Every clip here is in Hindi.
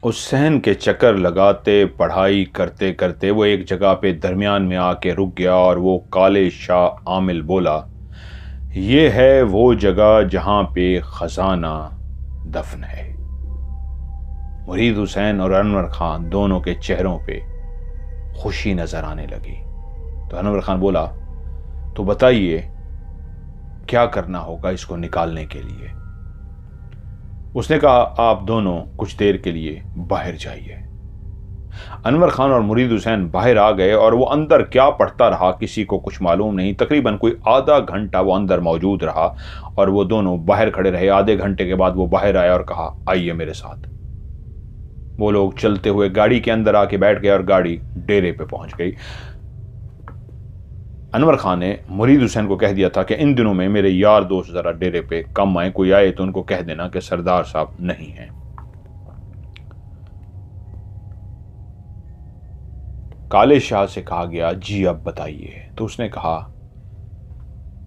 उस सहन के चक्कर लगाते पढ़ाई करते करते वो एक जगह पे दरमियान में आके रुक गया और वो काले शाह आमिल बोला, ये है वो जगह जहां पे खजाना दफन है। मुरीद हुसैन और अनवर खान दोनों के चेहरों पे खुशी नजर आने लगी। तो अनवर खान बोला, तो बताइए क्या करना होगा इसको निकालने के लिए। उसने कहा, आप दोनों कुछ देर के लिए बाहर जाइए। अनवर खान और मुरीद हुसैन बाहर आ गए और वो अंदर क्या पढ़ता रहा किसी को कुछ मालूम नहीं। तकरीबन कोई आधा घंटा वो अंदर मौजूद रहा और वो दोनों बाहर खड़े रहे। आधे घंटे के बाद वो बाहर आया और कहा, आइए मेरे साथ। वो लोग चलते हुए गाड़ी के अंदर आके बैठ गए और गाड़ी डेरे पे पहुंच गई। अनवर खान ने मुरीद हुसैन को कह दिया था कि इन दिनों में मेरे यार दोस्त जरा डेरे पे कम आए, कोई आए तो उनको कह देना कि सरदार साहब नहीं हैं। काले शाह से कहा गया, जी अब बताइए। तो उसने कहा,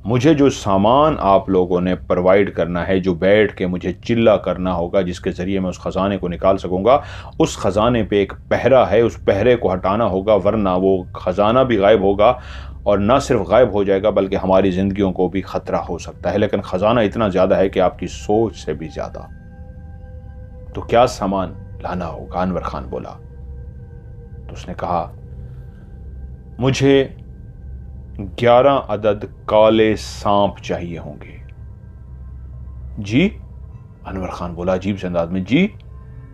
मुझे जो सामान आप लोगों ने प्रोवाइड करना है, जो बैठ के मुझे चिल्ला करना होगा जिसके जरिए मैं उस खजाने को निकाल सकूंगा, उस खजाने पे एक पहरा है, उस पहरे को हटाना होगा, वरना वो खजाना भी गायब होगा और ना सिर्फ गायब हो जाएगा बल्कि हमारी जिंदगियों को भी खतरा हो सकता है। लेकिन खजाना इतना ज्यादा है कि आपकी सोच से भी ज्यादा। तो क्या सामान लाना होगा? अनवर खान बोला। तो उसने कहा, मुझे 11 अदद काले सांप चाहिए होंगे। जी? अनवर खान बोला अजीब से अंदाज में, जी?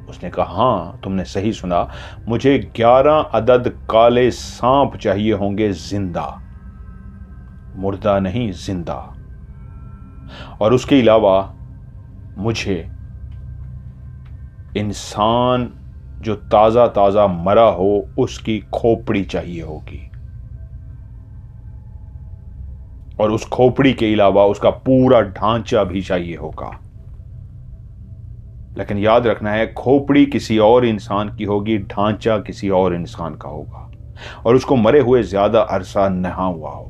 उसने कहा, हाँ तुमने सही सुना, मुझे 11 अदद काले सांप चाहिए होंगे, जिंदा, मुर्दा नहीं जिंदा। और उसके अलावा मुझे इंसान जो ताजा ताजा मरा हो उसकी खोपड़ी चाहिए होगी, और उस खोपड़ी के अलावा उसका पूरा ढांचा भी चाहिए होगा। लेकिन याद रखना है, खोपड़ी किसी और इंसान की होगी, ढांचा किसी और इंसान का होगा, और उसको मरे हुए ज्यादा अरसा नहा हुआ हो।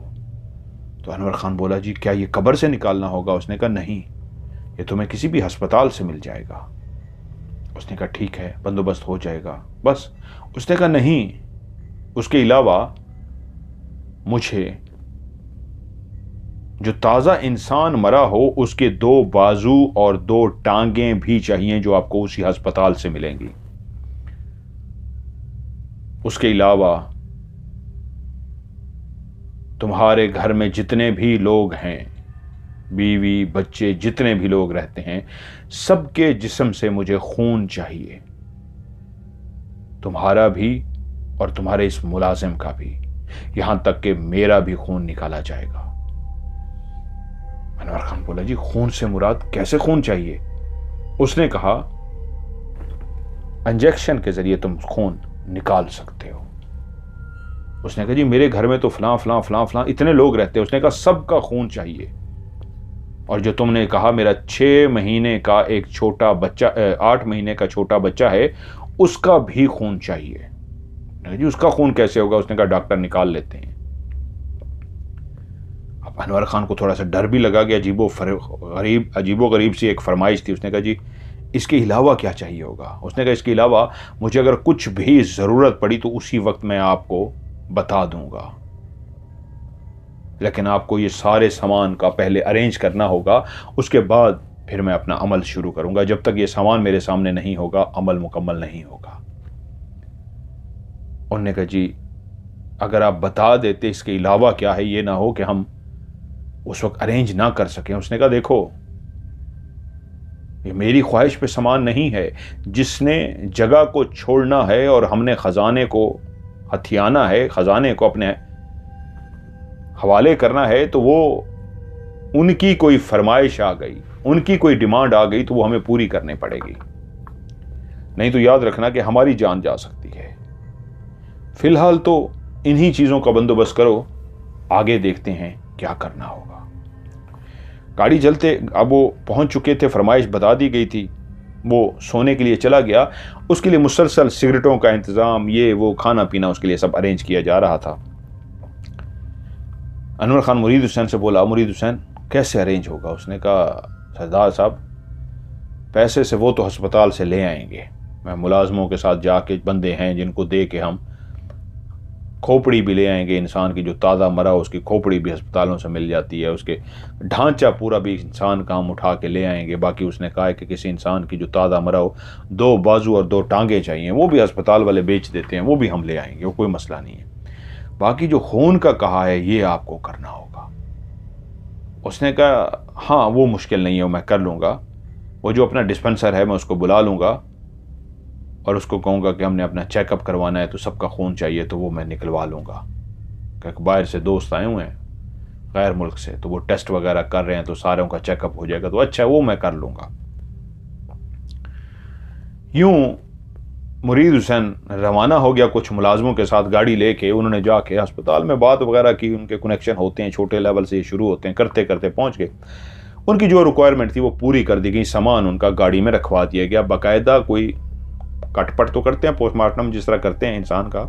तो अनवर खान बोला, जी क्या ये कब्र से निकालना होगा? उसने कहा, नहीं, ये तुम्हें किसी भी अस्पताल से मिल जाएगा। उसने कहा, ठीक है, बंदोबस्त हो जाएगा। बस? उसने कहा, नहीं, उसके अलावा मुझे जो ताज़ा इंसान मरा हो उसके 2 बाजू और 2 टांगें भी चाहिए, जो आपको उसी अस्पताल से मिलेंगी। उसके अलावा तुम्हारे घर में जितने भी लोग हैं, बीवी बच्चे जितने भी लोग रहते हैं, सबके जिस्म से मुझे खून चाहिए, तुम्हारा भी और तुम्हारे इस मुलाजिम का भी, यहां तक कि मेरा भी खून निकाला जाएगा। अनवर खान बोला, जी खून से मुराद? कैसे खून चाहिए? उसने कहा, इंजेक्शन के जरिए तुम खून निकाल सकते हो। उसने कहा, जी मेरे घर में तो फलां फलां फलां फलां इतने लोग रहते हैं। उसने कहा, सबका खून चाहिए, और जो तुमने कहा मेरा 6 महीने का एक छोटा बच्चा, 8 महीने का छोटा बच्चा है, उसका भी खून चाहिए। जी उसका खून कैसे होगा? उसने कहा, डॉक्टर निकाल लेते हैं। अब अनवर खान को थोड़ा सा डर भी लगा कि अजीबो गरीब सी एक फरमाइश थी। उसने कहा, जी इसके अलावा क्या चाहिए होगा? उसने कहा, इसके अलावा मुझे अगर कुछ भी ज़रूरत पड़ी तो उसी वक्त मैं आपको बता दूंगा, लेकिन आपको ये सारे सामान का पहले अरेंज करना होगा, उसके बाद फिर मैं अपना अमल शुरू करूंगा। जब तक ये सामान मेरे सामने नहीं होगा, अमल मुकम्मल नहीं होगा। उन्होंने कहा, जी अगर आप बता देते इसके अलावा क्या है, ये ना हो कि हम उस वक्त अरेंज ना कर सकें। उसने कहा, देखो ये मेरी ख्वाहिश पे सामान नहीं है, जिसने जगह को छोड़ना है और हमने खजाने को हथियाना है, खजाने को अपने हवाले करना है, तो वो उनकी कोई फरमाइश आ गई, उनकी कोई डिमांड आ गई तो वो हमें पूरी करनी पड़ेगी, नहीं तो याद रखना कि हमारी जान जा सकती है। फिलहाल तो इन्हीं चीज़ों का बंदोबस्त करो, आगे देखते हैं क्या करना होगा। गाड़ी चलते, अब वो पहुंच चुके थे, फरमाइश बता दी गई थी, वो सोने के लिए चला गया। उसके लिए मुसलसल सिगरेटों का इंतज़ाम, ये वो खाना पीना, उसके लिए सब अरेंज किया जा रहा था। अनवर खान मुरीद हुसैन से बोला, मुरीद हुसैन कैसे अरेंज होगा? उसने कहा, सरदार साहब पैसे से वो तो अस्पताल से ले आएंगे, मैं मुलाजमों के साथ जाके बंदे हैं जिनको दे के हम खोपड़ी भी ले आएंगे, इंसान की जो ताज़ा मरा हो उसकी खोपड़ी भी अस्पतालों से मिल जाती है, उसके ढांचा पूरा भी इंसान का हम उठा के ले आएंगे। बाकी उसने कहा है कि किसी इंसान की जो ताज़ा मरा हो 2 बाजू और 2 टांगे चाहिए, वो भी अस्पताल वाले बेच देते हैं, वो भी हम ले आएंगे, वो कोई मसला नहीं है। बाकी जो खून का कहा है ये आपको करना होगा। उसने कहा हाँ वो मुश्किल नहीं है, मैं कर लूँगा। वो जो अपना डिस्पेंसर है मैं उसको बुला लूँगा और उसको कहूँगा कि हमने अपना चेकअप करवाना है तो सबका खून चाहिए तो वो मैं निकलवा लूँगा। क्योंकि बाहर से दोस्त आए हुए हैं गैर मुल्क से, तो वो टेस्ट वगैरह कर रहे हैं तो सारों का चेकअप हो जाएगा, तो अच्छा वो मैं कर लूँगा। यूँ मुरीद हुसैन रवाना हो गया कुछ मुलाजमों के साथ गाड़ी लेके। उन्होंने जाके अस्पताल में बात वगैरह की, उनके कनेक्शन होते हैं छोटे लेवल से शुरू होते हैं, करते करते पहुँच गए। उनकी जो रिक्वायरमेंट थी वो पूरी कर दी गई, सामान उनका गाड़ी में रखवा दिया गया। बाकायदा कोई कटपट तो करते हैं, पोस्टमार्टम जिस तरह करते हैं इंसान का,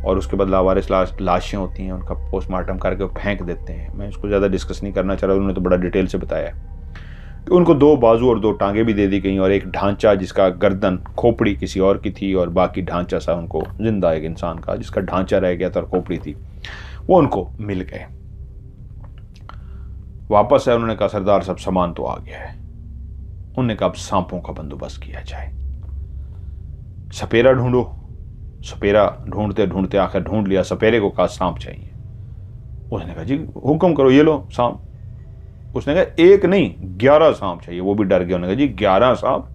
और उसके बाद लावारिस लाशें होती हैं, उनका पोस्टमार्टम करके फेंक देते हैं। मैं इसको ज़्यादा डिस्कस नहीं करना चाह रहा, उन्होंने तो बड़ा डिटेल से बताया कि उनको 2 बाजू और 2 टांगे भी दे दी गई और एक ढांचा जिसका गर्दन खोपड़ी किसी और की थी और बाकी ढांचा सा उनको जिंदा एक इंसान का जिसका ढांचा रह गया था और खोपड़ी थी, वो उनको मिल गए। वापस है, उन्होंने कहा सरदार साहब सामान तो आ गया है। उन्होंने कहा अब सांपों का बंदोबस्त किया जाए, सपेरा ढूंढो। सपेरा ढूंढते ढूंढते आखिर ढूंढ लिया, सपेरे को कहा सांप चाहिए। उसने कहा जी हुक्म करो, ये लो सांप। उसने कहा 1 नहीं 11 सांप चाहिए। वो भी डर गया, उन्होंने कहा जी 11 सांप,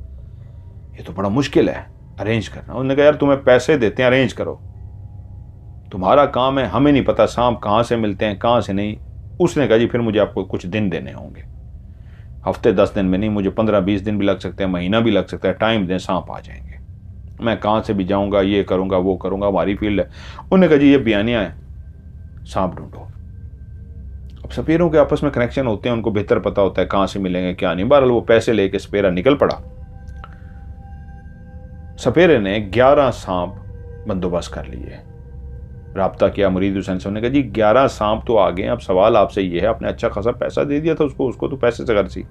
ये तो बड़ा मुश्किल है अरेंज करना। उन्होंने कहा यार तुम्हें पैसे देते हैं, अरेंज करो, तुम्हारा काम है, हमें नहीं पता सांप कहाँ से मिलते हैं कहाँ से नहीं। उसने कहा जी फिर मुझे आपको कुछ दिन देने होंगे, हफ्ते 10 दिन में नहीं, मुझे 15-20 दिन भी लग सकते हैं, महीना भी लग सकता है, टाइम दें, सांप आ जाएंगे। मैं कहाँ से भी जाऊँगा, ये करूँगा वो करूँगा, हमारी फील्ड है। उन्होंने कहा जी ये बयानिया है, सांप ढूंढो। अब सपेरों के आपस में कनेक्शन होते हैं, उनको बेहतर पता होता है कहाँ से मिलेंगे क्या नहीं। बहरहाल वो पैसे लेके सपेरा निकल पड़ा। सपेरे ने 11 सांप बंदोबस्त कर लिए। राब्ता किया मुरीद हुसैन से, उन्होंने कहा जी 11 सांप तो आ गए, अब सवाल आपसे ये है, आपने अच्छा खासा पैसा दे दिया था उसको तो पैसे से गर्जी,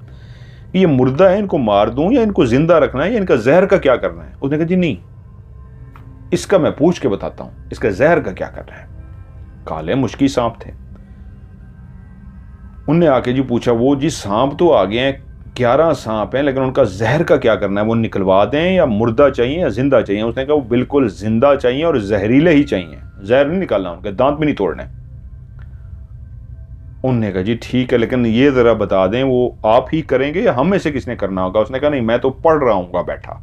ये मुर्दा है, इनको मार दूं या इनको जिंदा रखना है या इनका जहर का क्या करना है। उसने कहा जी नहीं, इसका मैं पूछ के बताता हूं, इसका जहर का क्या करना है। काले मुश्की सांप थे। उनने आके जी पूछा, वो जी सांप तो आ गए हैं, 11 सांप हैं, लेकिन उनका जहर का क्या करना है, वो निकलवा दें या मुर्दा चाहिए या जिंदा चाहिए। उसने कहा वो बिल्कुल जिंदा चाहिए और जहरीले ही चाहिए, जहर नहीं निकालना, उनके दांत भी नहीं तोड़ने। उन्होंने कहा जी ठीक है, लेकिन ये जरा बता दें वो आप ही करेंगे या हम में से किसने करना होगा। उसने कहा नहीं, मैं तो पढ़ रहा हूँ बैठा,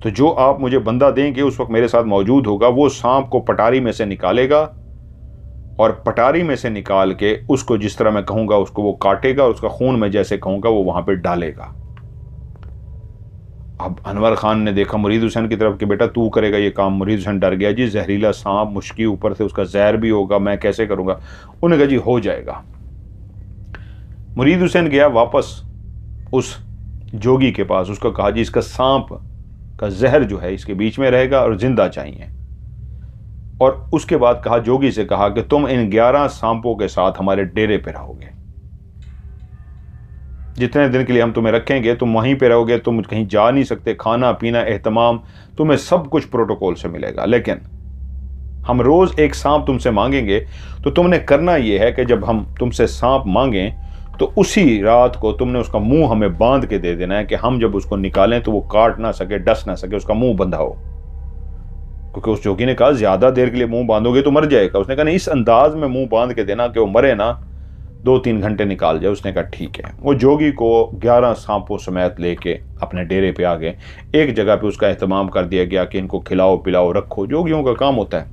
तो जो आप मुझे बंदा देंगे उस वक्त मेरे साथ मौजूद होगा, वो सांप को पटारी में से निकालेगा और पटारी में से निकाल के उसको जिस तरह मैं कहूंगा उसको वो काटेगा और उसका खून मैं जैसे कहूंगा वो वहां पे डालेगा। अब अनवर खान ने देखा मुरीद हुसैन की तरफ कि बेटा तू करेगा ये काम। मुरीद हुसैन डर गया, जी जहरीला सांप, मुश्की, ऊपर से उसका जहर भी होगा, मैं कैसे करूंगा। उन्होंने कहा जी हो जाएगा। मुरीद हुसैन गया वापस उस जोगी के पास, उसको कहा जी इसका सांप का जहर जो है इसके बीच में रहेगा और जिंदा चाहिए। और उसके बाद कहा, जोगी से कहा कि तुम इन 11 सांपों के साथ हमारे डेरे पे रहोगे, जितने दिन के लिए हम तुम्हें रखेंगे तुम वहीं पे रहोगे, तुम कहीं जा नहीं सकते, खाना पीना एहतमाम तुम्हें सब कुछ प्रोटोकॉल से मिलेगा। लेकिन हम रोज एक सांप तुमसे मांगेंगे, तो तुमने करना यह है कि जब हम तुमसे सांप मांगें तो उसी रात को तुमने उसका मुंह हमें बांध के दे देना है कि हम जब उसको निकालें तो वो काट ना सके, डस ना सके, उसका मुंह बंधा हो। क्योंकि उस जोगी ने कहा ज्यादा देर के लिए मुंह बांधोगे तो मर जाएगा। उसने कहा नहीं, इस अंदाज में मुंह बांध के देना कि वो मरे ना, 2-3 घंटे निकाल जाए। उसने कहा ठीक है। वो जोगी को 11 सांपों समेत लेके अपने डेरे पे आ गए। एक जगह पे उसका एहतमाम कर दिया गया कि इनको खिलाओ पिलाओ रखो, जोगियों का काम होता है।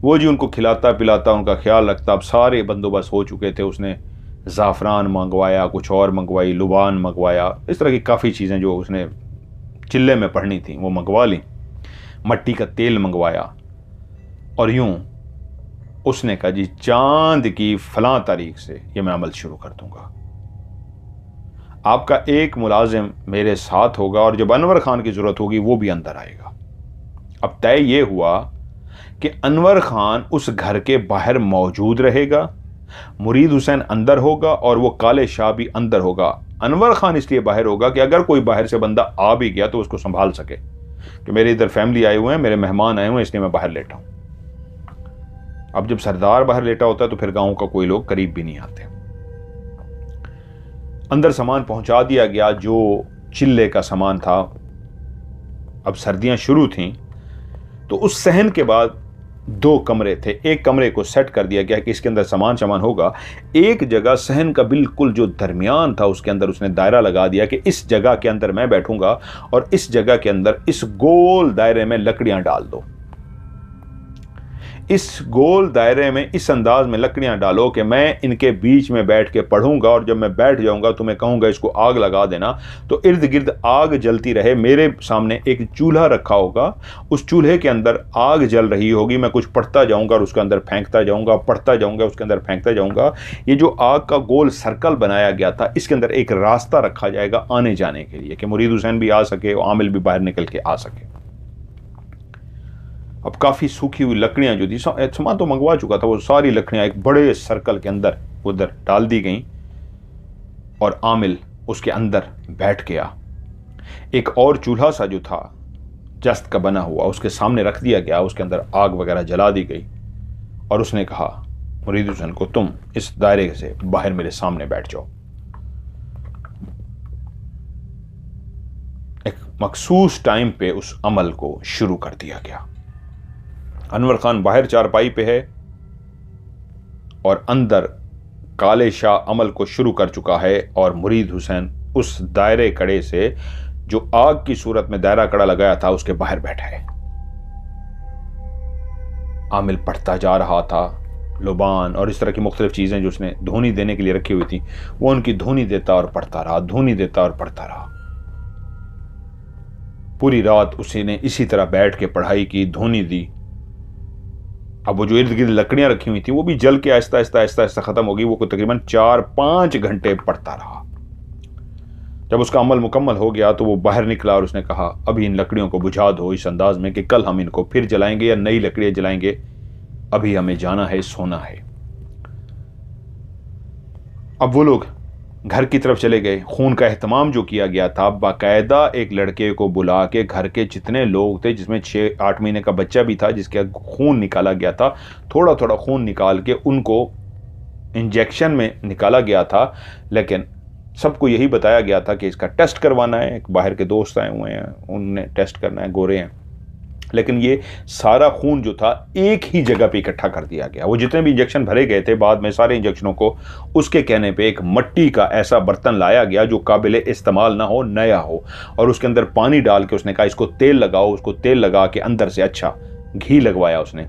वो जी उनको खिलाता पिलाता, उनका ख्याल रखता। अब सारे बंदोबस्त हो चुके थे। उसने ज़ाफ़रान मंगवाया, कुछ और मंगवाई, लुबान मंगवाया, इस तरह की काफ़ी चीज़ें जो उसने चिल्ले में पढ़नी थी वो मंगवा ली। मट्टी का तेल मंगवाया और यूं उसने कहा जी चांद की फलां तारीख से ये मैं अमल शुरू कर दूंगा, आपका एक मुलाजिम मेरे साथ होगा और जब अनवर खान की जरूरत होगी वो भी अंदर आएगा। अब तय ये हुआ कि अनवर खान उस घर के बाहर मौजूद रहेगा, मुरीद हुसैन अंदर होगा और वो काले शाह भी अंदर होगा। अनवर खान इसलिए बाहर होगा कि अगर कोई बाहर से बंदा आ भी गया तो उसको संभाल सके, कि मेरे इधर फैमिली आए हुए हैं, मेरे मेहमान आए हुए हैं, इसलिए मैं बाहर लेटा हूं। अब जब सरदार बाहर लेटा होता है तो फिर गांव का कोई लोग करीब भी नहीं आते। अंदर सामान पहुंचा दिया गया, जो चिल्ले का सामान था। अब सर्दियां शुरू थीं, तो उस सहन के बाद 2 कमरे थे। एक कमरे को सेट कर दिया गया कि इसके अंदर सामान होगा। एक जगह सहन का बिल्कुल जो दरमियान था उसके अंदर उसने दायरा लगा दिया कि इस जगह के अंदर मैं बैठूंगा और इस जगह के अंदर इस गोल दायरे में लकड़ियां डाल दो। इस गोल दायरे में इस अंदाज में लकड़ियां डालो कि मैं इनके बीच में बैठ के पढ़ूंगा, और जब मैं बैठ जाऊंगा तो मैं कहूंगा इसको आग लगा देना, तो इर्द गिर्द आग जलती रहे। मेरे सामने एक चूल्हा रखा होगा, उस चूल्हे के अंदर आग जल रही होगी, मैं कुछ पढ़ता जाऊंगा और उसके अंदर फेंकता जाऊंगा, पढ़ता जाऊंगा उसके अंदर फेंकता जाऊंगा। ये जो आग का गोल सर्कल बनाया गया था, इसके अंदर एक रास्ता रखा जाएगा आने जाने के लिए, कि मुरीद हुसैन भी आ सके, आमिल भी बाहर निकल के आ सके। अब काफ़ी सूखी हुई लकड़ियां जो थी, सामान तो मंगवा चुका था, वो सारी लकड़ियां एक बड़े सर्कल के अंदर उधर डाल दी गई और आमिल उसके अंदर बैठ गया। एक और चूल्हा सा जो था जस्त का बना हुआ उसके सामने रख दिया गया, उसके अंदर आग वगैरह जला दी गई और उसने कहा मुरीद हुसैन को, तुम इस दायरे से बाहर मेरे सामने बैठ जाओ। एक मखसूस टाइम पे उस अमल को शुरू कर दिया गया। अनवर खान बाहर चारपाई पे है और अंदर काले शाह अमल को शुरू कर चुका है, और मुरीद हुसैन उस दायरे कड़े से जो आग की सूरत में दायरा कड़ा लगाया था उसके बाहर बैठा है। आमिल पढ़ता जा रहा था, लुबान और इस तरह की मुख्तलिफ चीजें जो उसने धुनी देने के लिए रखी हुई थी वो उनकी धुनी देता और पढ़ता रहा, धुनी देता और पढ़ता रहा। पूरी रात उसी ने इसी तरह बैठ के पढ़ाई की, धुनी दी। अब वो जो इर्द गिर्द लकड़ियां रखी हुई थी वो भी जल के आहिस्ता आहिस्ता आहिस्ता आहिस्ता खत्म हो गई। वो तकरीबन 4-5 घंटे पढ़ता रहा। जब उसका अमल मुकम्मल हो गया तो वो बाहर निकला और उसने कहा, अभी इन लकड़ियों को बुझा दो, इस अंदाज में कि कल हम इनको फिर जलाएंगे या नई लकड़ियां जलाएंगे, अभी हमें जाना है, सोना है। अब वो लोग घर की तरफ चले गए। खून का एहतमाम जो किया गया था, बाकायदा एक लड़के को बुला के घर के जितने लोग थे, जिसमें 6-8 महीने का बच्चा भी था जिसके खून निकाला गया था, थोड़ा थोड़ा खून निकाल के उनको इंजेक्शन में निकाला गया था। लेकिन सबको यही बताया गया था कि इसका टेस्ट करवाना है। एक बाहर के दोस्त आए हुए हैं, उनने टेस्ट करना है, गोरे हैं। लेकिन ये सारा खून जो था एक ही जगह पे इकट्ठा कर दिया गया। वो जितने भी इंजेक्शन भरे गए थे बाद में सारे इंजेक्शनों को उसके कहने पे एक मिट्टी का ऐसा बर्तन लाया गया जो काबिल इस्तेमाल ना हो, नया हो, और उसके अंदर पानी डाल के उसने कहा इसको तेल लगाओ। उसको तेल लगा के अंदर से अच्छा घी लगवाया उसने,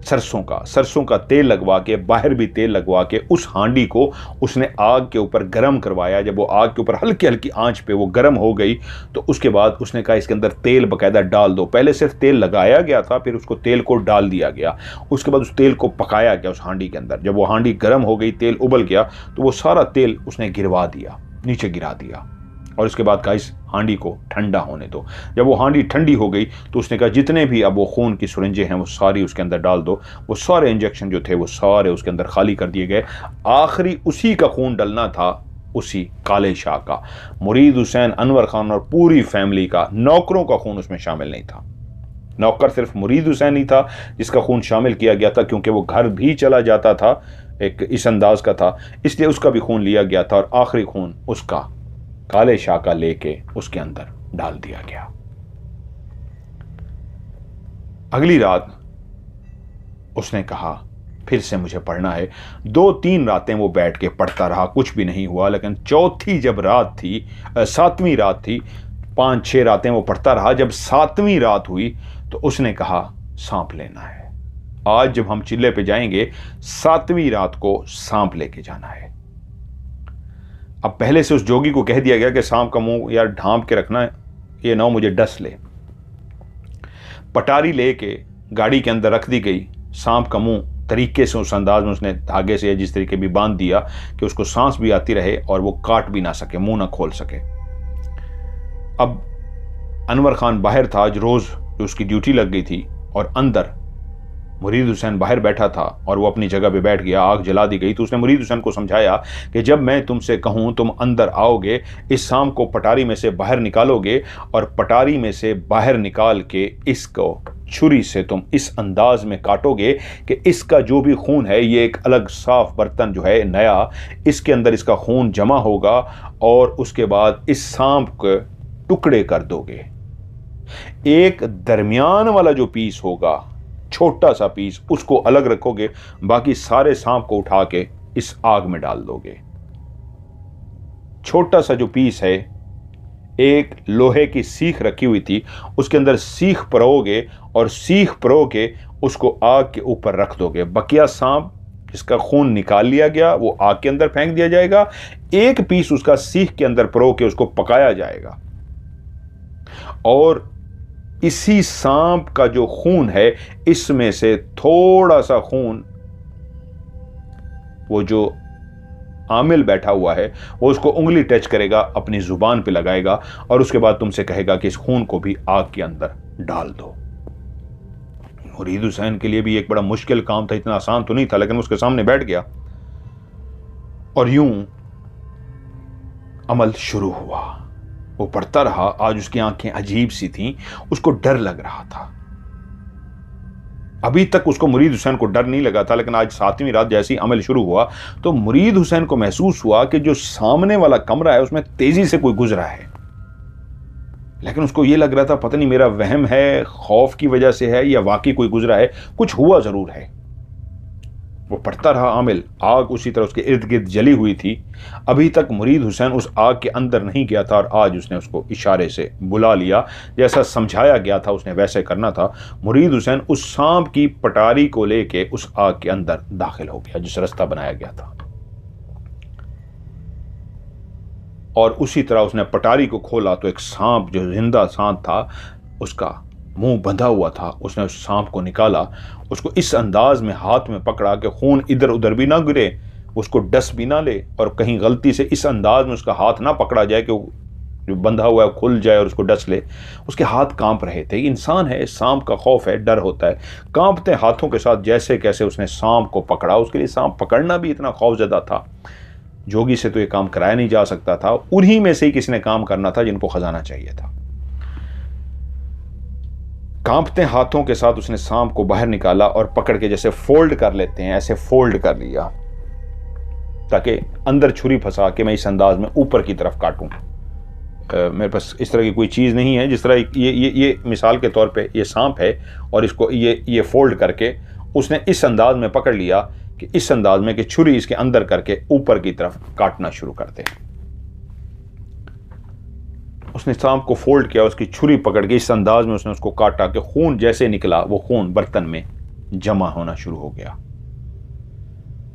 सरसों का तेल लगवा के, बाहर भी तेल लगवा के उस हांडी को उसने आग के ऊपर गर्म करवाया। जब वो आग के ऊपर हल्की हल्की आंच पे वो गर्म हो गई तो उसके बाद उसने कहा इसके अंदर तेल बकायदा डाल दो। पहले सिर्फ तेल लगाया गया था, फिर उसको तेल को डाल दिया गया। उसके बाद उस तेल को पकाया गया उस हांडी के अंदर। जब वो हांडी गर्म हो गई, तेल उबल गया, तो वो सारा तेल उसने गिरवा दिया, नीचे गिरा दिया, और उसके बाद कहा इस हांडी को ठंडा होने दो। जब वो हांडी ठंडी हो गई तो उसने कहा जितने भी अब वो खून की सुरंजें हैं वो सारी उसके अंदर डाल दो। वो सारे इंजेक्शन जो थे वो सारे उसके अंदर खाली कर दिए गए। आखिरी उसी का खून डलना था, उसी काले शाह का, मुरीद हुसैन, अनवर खान और पूरी फैमिली का। नौकरों का खून उसमें शामिल नहीं था। नौकर सिर्फ मुरीद हुसैन ही था जिसका खून शामिल किया गया था, क्योंकि वो घर भी चला जाता था, एक इस अंदाज का था, इसलिए उसका भी खून लिया गया था। और आखिरी खून उसका काले शाह का लेके उसके अंदर डाल दिया गया। अगली रात उसने कहा फिर से मुझे पढ़ना है। 2-3 रातें वो बैठ के पढ़ता रहा, कुछ भी नहीं हुआ। लेकिन चौथी जब रात थी, 7वीं रात थी, 5-6 रातें वो पढ़ता रहा। जब 7वीं रात हुई तो उसने कहा सांप लेना है। आज जब हम चिल्ले पे जाएंगे 7वीं रात को सांप लेके जाना है। अब पहले से उस जोगी को कह दिया गया कि सांप का मुंह यार ढांप के रखना है, ये ना हो मुझे डस ले। पटारी लेके गाड़ी के अंदर रख दी गई। सांप का मुंह तरीके से उस अंदाज में उसने धागे से जिस तरीके भी बांध दिया कि उसको सांस भी आती रहे और वो काट भी ना सके, मुंह ना खोल सके। अब अनवर खान बाहर था, आज रोज जो उसकी ड्यूटी लग गई थी, और अंदर मुरीद हुसैन बाहर बैठा था और वो अपनी जगह पे बैठ गया, आग जला दी गई। तो उसने मुरीद हुसैन को समझाया कि जब मैं तुमसे कहूँ तुम अंदर आओगे, इस सांप को पटारी में से बाहर निकालोगे और पटारी में से बाहर निकाल के इसको छुरी से तुम इस अंदाज में काटोगे कि इसका जो भी खून है, ये एक अलग साफ बर्तन जो है नया, इसके अंदर इसका खून जमा होगा और उसके बाद इस सांप के टुकड़े कर दोगे। एक दरमियान वाला जो पीस होगा, छोटा सा पीस, उसको अलग रखोगे, बाकी सारे सांप को उठा के इस आग में डाल दोगे। छोटा सा जो पीस है, एक लोहे की सीख रखी हुई थी, उसके अंदर सीख परोगे और सीख परो के उसको आग के ऊपर रख दोगे। बकिया सांप जिसका खून निकाल लिया गया वो आग के अंदर फेंक दिया जाएगा, एक पीस उसका सीख के अंदर परो के उसको पकाया जाएगा और इसी सांप का जो खून है, इसमें से थोड़ा सा खून वो जो आमिल बैठा हुआ है वो उसको उंगली टच करेगा, अपनी जुबान पे लगाएगा और उसके बाद तुमसे कहेगा कि इस खून को भी आग के अंदर डाल दो। मुरीद हुसैन के लिए भी एक बड़ा मुश्किल काम था, इतना आसान तो नहीं था, लेकिन उसके सामने बैठ गया और यूं अमल शुरू हुआ। वो पढ़ता रहा। आज उसकी आंखें अजीब सी थीं, उसको डर लग रहा था। अभी तक उसको मुरीद हुसैन को डर नहीं लगा था, लेकिन आज 7वीं रात जैसे ही अमल शुरू हुआ तो मुरीद हुसैन को महसूस हुआ कि जो सामने वाला कमरा है उसमें तेजी से कोई गुजरा है, लेकिन उसको यह लग रहा था पता नहीं मेरा वहम है, खौफ की वजह से है या वाकई कोई गुजरा है, कुछ हुआ जरूर है। वो पढ़ता रहा आमिल। आग उसी तरह उसके इर्द गिर्द जली हुई थी। अभी तक मुरीद हुसैन उस आग के अंदर नहीं गया था और आज उसने उसको इशारे से बुला लिया, जैसा समझाया गया था उसने वैसे करना था। मुरीद हुसैन उस सांप की पटारी को लेके उस आग के अंदर दाखिल हो गया जिस रास्ता बनाया गया था, और उसी तरह उसने पटारी को खोला तो एक सांप जो जिंदा सांप था, उसका मुंह बंधा हुआ था। उसने उस सांप को निकाला, उसको इस अंदाज में हाथ में पकड़ा कि खून इधर उधर भी ना गिरे, उसको डस भी ना ले और कहीं गलती से इस अंदाज में उसका हाथ ना पकड़ा जाए कि जो बंधा हुआ है खुल जाए और उसको डस ले। उसके हाथ कांप रहे थे। इंसान है, सांप का खौफ है, डर होता है। कांपते हाथों के साथ जैसे कैसे उसने सांप को पकड़ा। उसके लिए सांप पकड़ना भी इतना खौफजदा था, जोगी से तो ये काम कराया नहीं जा सकता था। उन्हीं में से ही किसी ने काम करना था जिनको खजाना चाहिए था। कांपते हाथों के साथ उसने सांप को बाहर निकाला और पकड़ के जैसे फोल्ड कर लेते हैं ऐसे फोल्ड कर लिया, ताकि अंदर छुरी फंसा के मैं इस अंदाज में ऊपर की तरफ काटूं। मेरे पास इस तरह की कोई चीज़ नहीं है। जिस तरह ये मिसाल के तौर पे ये सांप है और इसको ये फोल्ड करके उसने इस अंदाज में पकड़ लिया कि इस अंदाज में कि छुरी इसके अंदर करके ऊपर की तरफ काटना शुरू कर दे। उसने सांप को फोल्ड किया, उसकी छुरी पकड़ के इस अंदाज में उसने उसको काटा कि खून जैसे निकला वो खून बर्तन में जमा होना शुरू हो गया।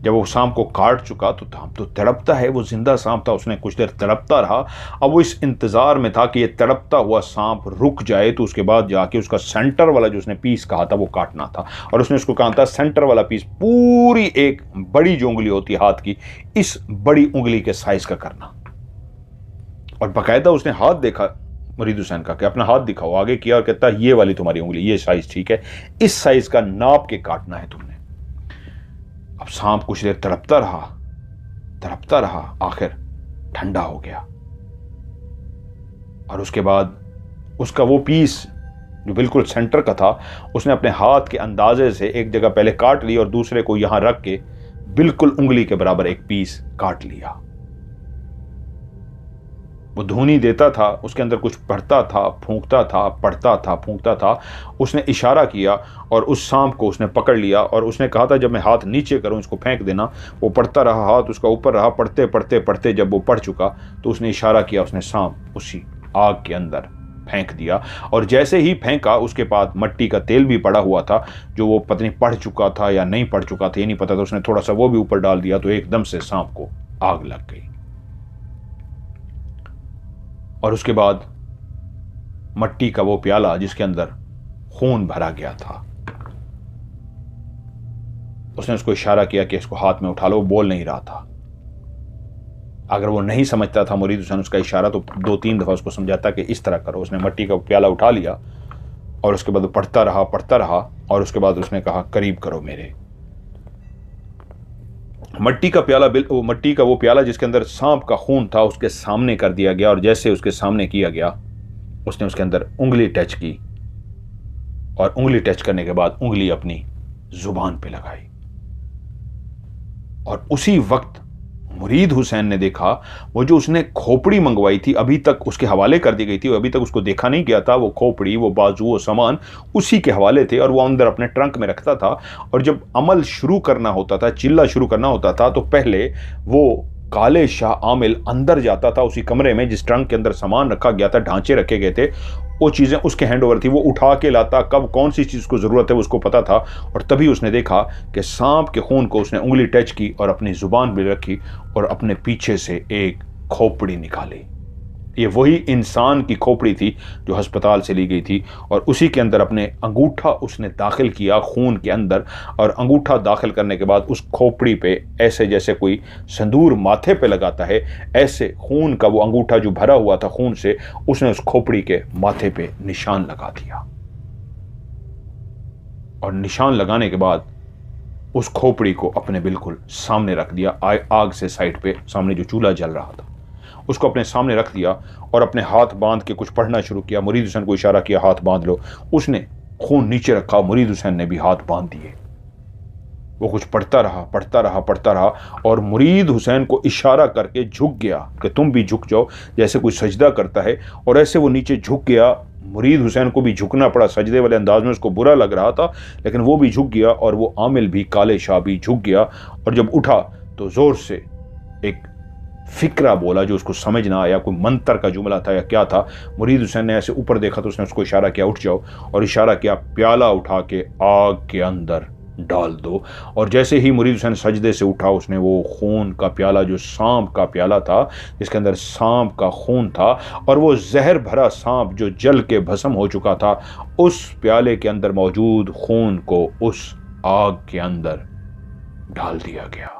जब वो सांप को काट चुका तो सांप तो तड़पता है, वो जिंदा सांप था। उसने कुछ देर तड़पता रहा। अब वो इस इंतजार में था कि ये तड़पता हुआ सांप रुक जाए तो उसके बाद जाके उसका सेंटर वाला जो उसने पीस कहा था वो काटना था। और उसने उसको कहा था सेंटर वाला पीस पूरी एक बड़ी जो उंगली होती है हाथ की, इस बड़ी उंगली के साइज का करना। और बाकायदा उसने हाथ देखा मुरीद हुसैन का कि अपना हाथ दिखाओ, आगे किया और कहता ये वाली तुम्हारी उंगली, ये साइज ठीक है, इस साइज का नाप के काटना है तुमने। अब सांप कुछ देर तड़पता रहा, आखिर ठंडा हो गया और उसके बाद उसका वो पीस जो बिल्कुल सेंटर का था उसने अपने हाथ के अंदाजे से एक जगह पहले काट ली और दूसरे को यहां रख के बिल्कुल उंगली के बराबर एक पीस काट लिया। वो धुनी देता था, उसके अंदर कुछ पढ़ता था, फूंकता था, पढ़ता था, फूंकता था। उसने इशारा किया और उस सांप को उसने पकड़ लिया और उसने कहा था जब मैं हाथ नीचे करूं इसको फेंक देना। वो पढ़ता रहा, हाथ उसका ऊपर रहा। पढ़ते पढ़ते पढ़ते जब वो पढ़ चुका तो उसने इशारा किया, उसने सांप उसी आग के अंदर फेंक दिया। और जैसे ही फेंका उसके पास मट्टी का तेल भी पड़ा हुआ था जो वो पता नहीं पढ़ चुका था या नहीं पढ़ चुका था, ये नहीं पता था। उसने थोड़ा सा वो भी ऊपर डाल दिया तो एकदम से सांप को आग लग गई। और उसके बाद मट्टी का वो प्याला जिसके अंदर खून भरा गया था, उसने उसको इशारा किया कि इसको हाथ में उठा लो। वो बोल नहीं रहा था। अगर वो नहीं समझता था मुरीद हुसैन उसका इशारा तो 2-3 दफा उसको समझाता कि इस तरह करो। उसने मट्टी का प्याला उठा लिया और उसके बाद वो पढ़ता रहा और उसके बाद उसने कहा, करीब करो मेरे। मट्टी का प्याला, मट्टी का वो प्याला जिसके अंदर सांप का खून था, उसके सामने कर दिया गया। और जैसे उसके सामने किया गया, उसने उसके अंदर उंगली टच की और उंगली टच करने के बाद उंगली अपनी जुबान पे लगाई। और उसी वक्त मुरीद हुसैन ने देखा, वो जो उसने खोपड़ी मंगवाई थी, अभी तक उसके हवाले कर दी गई थी, अभी तक उसको देखा नहीं गया था, वो खोपड़ी, वो बाजू, वो सामान उसी के हवाले थे और वो अंदर अपने ट्रंक में रखता था। और जब अमल शुरू करना होता था, चिल्ला शुरू करना होता था, तो पहले वो काले शाह आमिल अंदर जाता था उसी कमरे में जिस ट्रंक के अंदर सामान रखा गया था, ढांचे रखे गए थे, वो चीज़ें उसके हैंड ओवर थी, वो उठा के लाता, कब कौन सी चीज़ को ज़रूरत है वो उसको पता था। और तभी उसने देखा कि सांप के खून को उसने उंगली टच की और अपनी ज़ुबान पे रखी और अपने पीछे से एक खोपड़ी निकाली। ये वही इंसान की खोपड़ी थी जो अस्पताल से ली गई थी। और उसी के अंदर अपने अंगूठा उसने दाखिल किया खून के अंदर। और अंगूठा दाखिल करने के बाद उस खोपड़ी पे ऐसे जैसे कोई संदूर माथे पे लगाता है, ऐसे खून का वो अंगूठा जो भरा हुआ था खून से, उसने उस खोपड़ी के माथे पे निशान लगा दिया। और निशान लगाने के बाद उस खोपड़ी को अपने बिल्कुल सामने रख दिया, आग से साइड पे, सामने जो चूल्हा जल रहा था उसको अपने सामने रख दिया और अपने हाथ बांध के कुछ पढ़ना शुरू किया। मुरीद हुसैन को इशारा किया, हाथ बांध लो। उसने खून नीचे रखा, मुरीद हुसैन ने भी हाथ बांध दिए। वो कुछ पढ़ता रहा और मुरीद हुसैन को इशारा करके झुक गया कि तुम भी झुक जाओ, जैसे कोई सजदा करता है। और ऐसे वो नीचे झुक गया। मुरीद हुसैन को भी झुकना पड़ा, सजदे वाले अंदाज में, उसको बुरा लग रहा था, लेकिन वो भी झुक गया और वो आमिल भी, काले शाह भी झुक गया। और जब उठा तो जोर से एक फिक्रा बोला जो उसको समझ ना आया, कोई मंत्र का जुमला था या क्या था। मुरीद हुसैन ने ऐसे ऊपर देखा तो उसने उसको इशारा किया, उठ जाओ, और इशारा किया, प्याला उठा के आग के अंदर डाल दो। और जैसे ही मुरीद हुसैन सजदे से उठा, उसने वो खून का प्याला, जो सांप का प्याला था जिसके अंदर सांप का खून था और वो जहर भरा सांप जो जल के भस्म हो चुका था, उस प्याले के अंदर मौजूद खून को उस आग के अंदर डाल दिया गया।